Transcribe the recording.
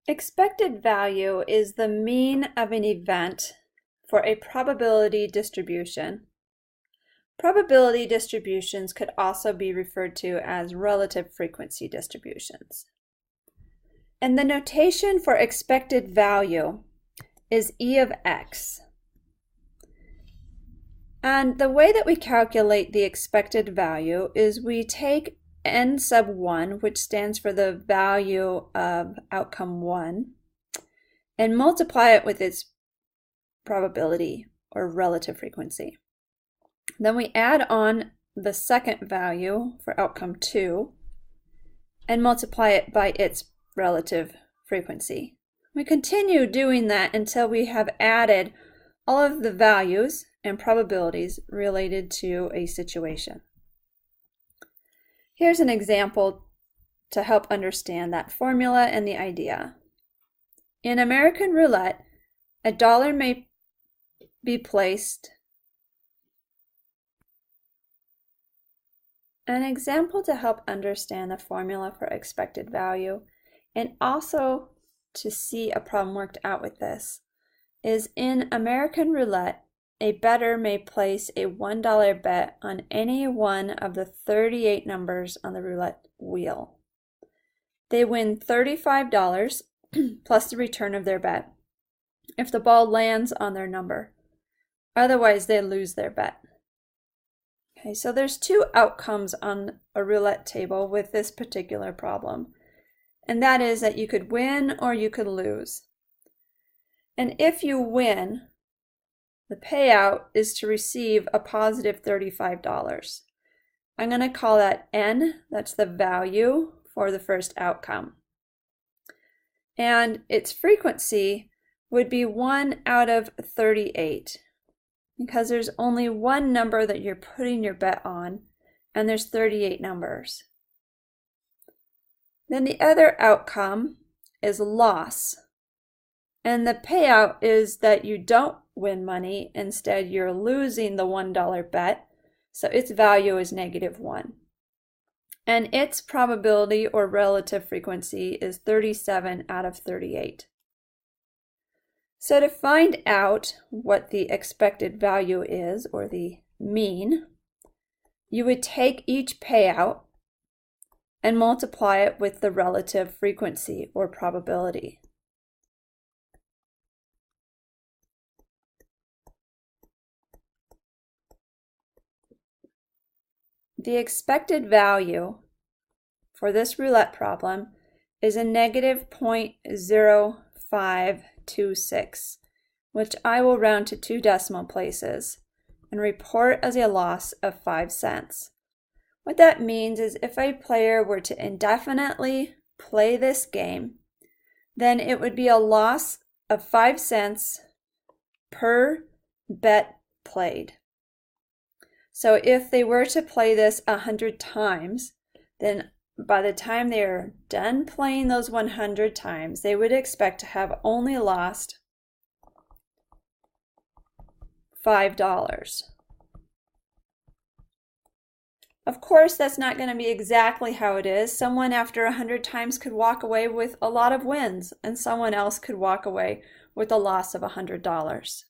Expected value is the mean of an event for a probability distribution. Probability distributions could also be referred to as relative frequency distributions. And the notation for expected value is E of x. And the way that we calculate the expected value is we take n sub 1, which stands for the value of outcome 1, and multiply it with its probability or relative frequency. Then we add on the second value for outcome 2 and multiply it by its relative frequency. We continue doing that until we have added all of the values and probabilities related to a situation. Here's an example to help understand that formula and the idea. In American roulette, $1 may be placed. An example to help understand the formula for expected value and also to see a problem worked out with this is in American roulette, a bettor may place a $1 bet on any one of the 38 numbers on the roulette wheel. They win $35 plus the return of their bet if the ball lands on their number. Otherwise, they lose their bet. Okay, so there's two outcomes on a roulette table with this particular problem. And that is that you could win or you could lose. And if you win, the payout is to receive a positive $35. I'm going to call that N, that's the value for the first outcome. And its frequency would be 1 out of 38, because there's only one number that you're putting your bet on, and there's 38 numbers. Then the other outcome is loss. And the payout is that you don't win money, instead you're losing the $1 bet, so its value is -1. And its probability or relative frequency is 37 out of 38. So to find out what the expected value is, or the mean, you would take each payout and multiply it with the relative frequency or probability. The expected value for this roulette problem is a -0.0526, which I will round to 2 decimal places and report as a loss of 5 cents. What that means is if a player were to indefinitely play this game, then it would be a loss of 5 cents per bet played. So if they were to play this 100 times, then by the time they're done playing those 100 times, they would expect to have only lost $5. Of course, that's not going to be exactly how it is. Someone after 100 times could walk away with a lot of wins, and someone else could walk away with a loss of $100.